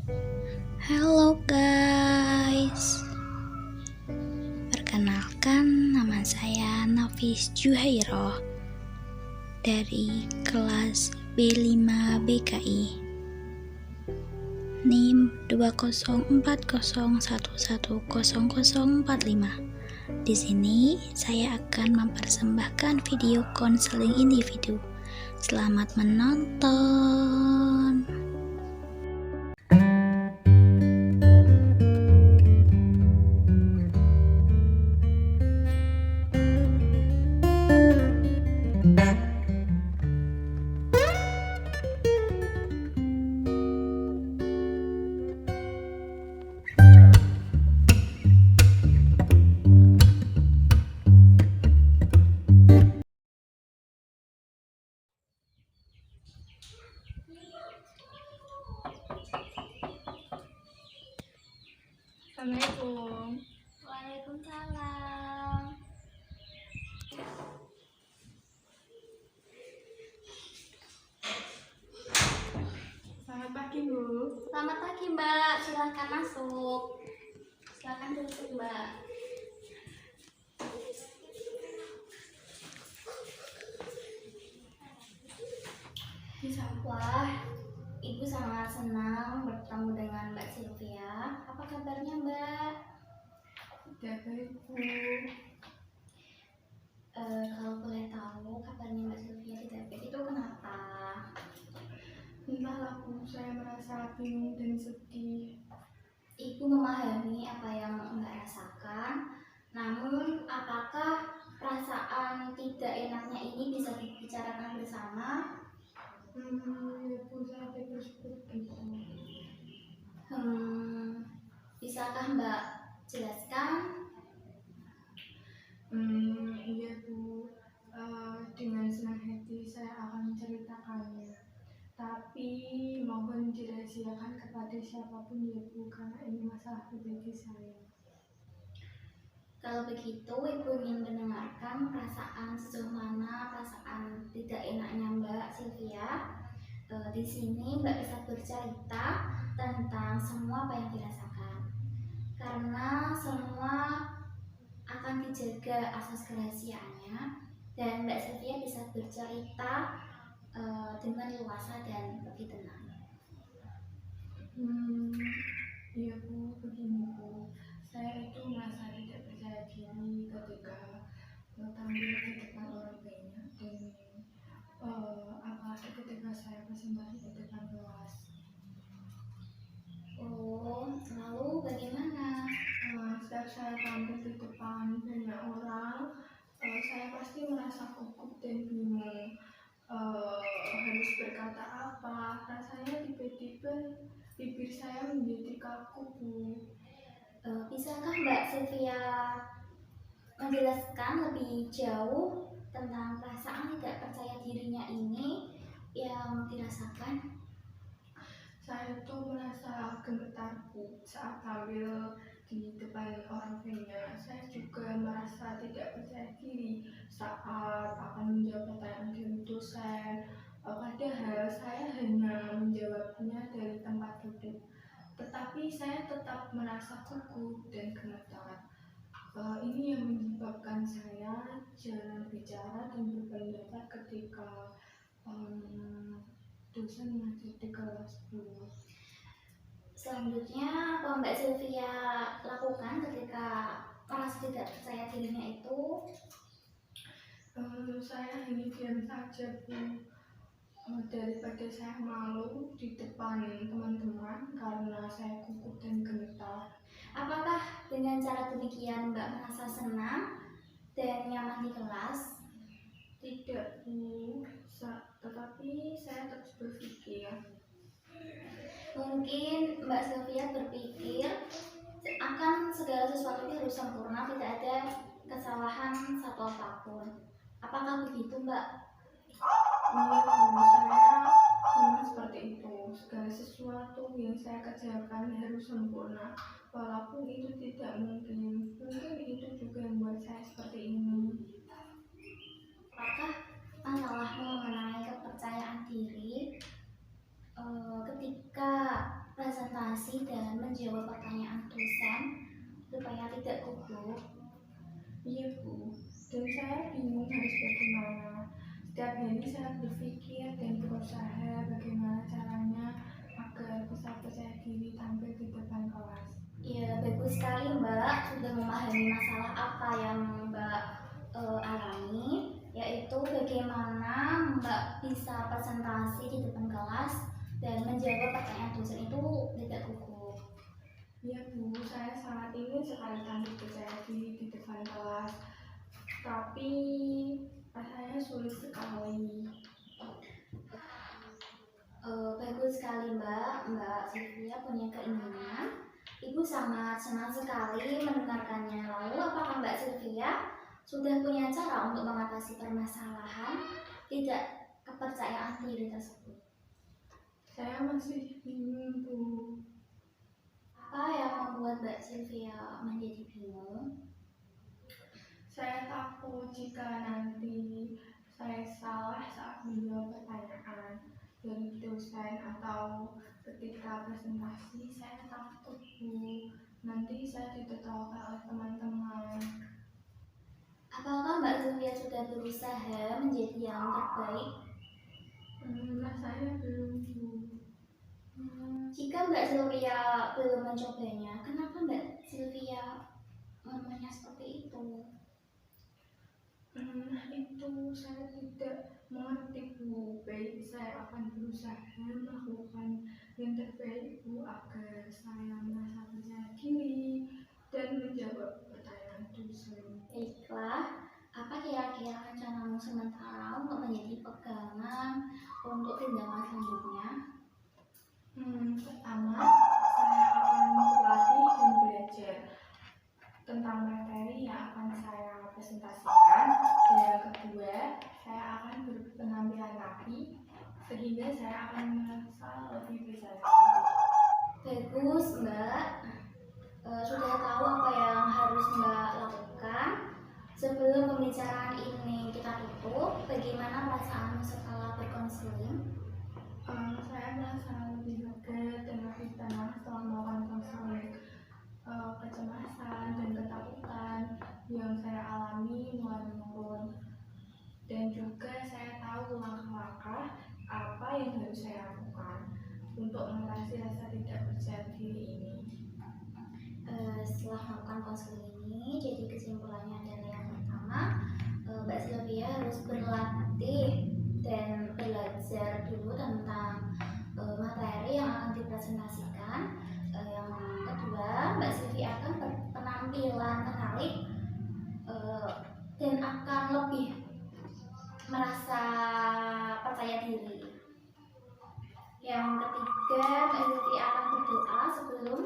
Halo guys, perkenalkan nama saya Nafis Juhairo dari kelas B5 BKI, NIM 20401100045. Di sini saya akan mempersembahkan video konseling individu. Selamat menonton. Assalamualaikum. Waalaikumsalam. Selamat pagi, Bu. Selamat pagi Mbak, silahkan masuk. Silahkan duduk Mbak. Wah, Ibu sangat senang bertemu dengan Mbak Sylvia. Apa kabarnya Mbak? Tidak baik, Bu. Kalau boleh tahu kabarnya Mbak Sylvia tidak baik itu kenapa? Entahlah, Bu, saya merasa bingung dan sedih. Ibu memahami apa yang Mbak rasakan. Namun, apakah perasaan tidak enaknya ini bisa dibicarakan bersama? Ya, Bu, saya tidak seperti itu. Bisakah Mbak jelaskan? Iya, Bu. Dengan senang hati saya akan menceritakannya. Tapi mohon dirahasiakan kepada siapapun ya, Bu, karena ini masalah pribadi saya. Kalau begitu, Ibu ingin mendengarkan perasaan sejauh mana perasaan tidak enaknya Mbak Sylvia. Di sini Mbak bisa bercerita tentang semua apa yang dirasakan. Karena semua akan dijaga asas kerahasiaannya dan Mbak Sylvia bisa bercerita dengan luasa dan lebih tenang. Iya, Bu, begini, Bu. Saya itu merasa tidak percaya diri ketika tampil di depan orang banyak dan apalagi ketika saya presentasi di depan kelas. Oh, lalu bagaimana? Setiap saya tampil di depan banyak orang, saya pasti merasa gugup dan bingung. Harus berkata apa? Rasanya tiba-tiba bibir saya menjadi kaku, Bu. Bisakah Mbak Sylvia menjelaskan lebih jauh tentang perasaan tidak percaya dirinya ini yang dirasakan? Saya tuh merasa gemetar, Bu, saat tampil di depan orang banyak. Saya juga merasa tidak percaya diri saat akan menjawab pertanyaan dari dosen. Padahal saya hanya menjawabnya dari tempat duduk. Tetapi saya tetap merasa gugup dan gemetar. Ini yang menyebabkan saya jarang bicara dan berpendapat ketika dosen mengajar di kelas, Bu. Selanjutnya, apa Mbak Sylvia lakukan ketika merasa tidak percaya dirinya itu? Saya hanya diam saja, Bu. Daripada saya malu di depan teman-teman karena saya gugup dan gemetar. Apakah dengan cara demikian Mbak merasa senang dan nyaman di kelas? Tidak, Bu. Tetapi saya terus berpikir. Mungkin Mbak Sylvia berpikir akan segala sesuatu itu harus sempurna, tidak ada kesalahan satu apapun. Apakah begitu Mbak? Iya, Bu. Saya memang seperti itu. Segala sesuatu yang saya kerjakan harus sempurna. Walaupun itu tidak mungkin. Mungkin itu juga yang membuat saya seperti ini. Apakah masalahmu mengenai kepercayaan diri ketika presentasi konsentrasi dan menjawab pertanyaan dosen supaya tidak gugup. Iya Bu, dan saya bingung harus bagaimana. Setiap hari saya berpikir dan berusaha bagaimana caranya agar bisa percaya diri tampil di depan kelas. Ya, bagus sekali Mbak sudah memahami masalah apa yang Mbak alami, yaitu bagaimana Mbak bisa presentasi di depan kelas dan menjawab pertanyaan dosen itu tidak gugup. Iya Bu, saya sangat ingin sekali tampil percaya diri di depan kelas, tapi rasanya sulit sekali. Bagus sekali Mbak Sylvia punya keinginan. Ibu sangat senang sekali mendengarkannya. Lalu apakah Mbak Sylvia sudah punya cara untuk mengatasi permasalahan tidak kepercayaan diri tersebut? Saya masih bingung Bu. Apa yang membuat Mbak Sylvia menjadi bingung? Saya takut jika nanti saya salah saat menjawab pertanyaan dari dosen atau ketika presentasi. Saya takut Bu, nanti saya ditertawakan oleh teman-teman. Apakah Mbak Sylvia sudah berusaha menjadi yang terbaik? Rasanya belum Bu. Jika Mbak Sylvia belum mencobanya, kenapa Mbak Sylvia ngomongnya seperti itu? Itu saya tidak mengerti Bu. Baik, saya akan berusaha melakukan yang terbaik Bu agar saya merasa percaya diri dan menjawab pertanyaan dosen. Baiklah, apa kira-kira rencanamu sementara untuk menjadi pegangan untuk tindakan selanjutnya? Pertama, saya akan berlatih dan belajar tentang materi yang akan saya presentasikan. Dan yang kedua, saya akan berpenampilan rapi sehingga saya akan merasa lebih percaya diri. Bagus Mbak, sudah tahu apa yang harus Mbak lakukan. Sebelum pembicaraan ini kita tutup, bagaimana perasaanmu setelah berkonseling? Saya merasa lebih lega dan lebih tenang setelah melakukan konseling. Kecemasan dan ketakutan yang saya alami mulai menurun, dan juga saya tahu langkah-langkah apa yang harus saya lakukan untuk mengatasi rasa tidak percaya diri ini. Setelah melakukan konseling ini, jadi kesimpulannya adalah yang pertama, Mbak Sylvia harus berlatih dan belajar dulu tentang materi yang akan dipresentasikan. Yang kedua, Mbak Sylvia akan berpenampilan menarik dan akan lebih merasa percaya diri. Yang ketiga, Mbak Sylvia akan berdoa sebelum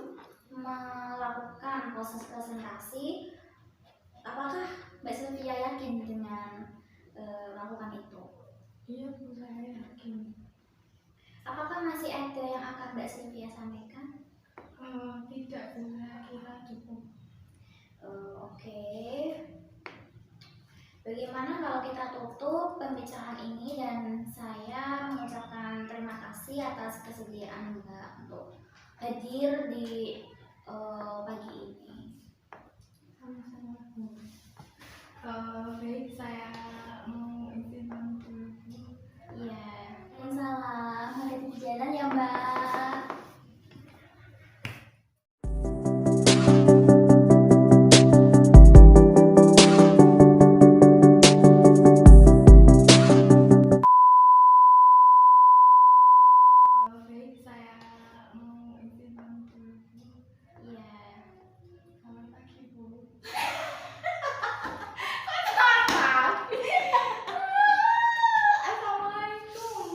melakukan proses presentasi. Apakah Mbak Sylvia yakin dengan melakukan itu? Iya Bu, saya yakin. Apakah masih ada yang akan Mbak Sylvia sampaikan? Tidak Bu, saya kira cukup. Oke. Bagaimana kalau kita tutup pembicaraan ini dan saya mengucapkan terima kasih atas kesediaan Mbak untuk hadir di pagi ini. Sama-sama Bu. Baik, saya mau izin pamit dulu Bu. Iya, salam. Hati-hati di jalan ya Mbak. Baik, saya mau izin pamit dulu Bu. Iya. Selamat pagi Bu. Assalamualaikum.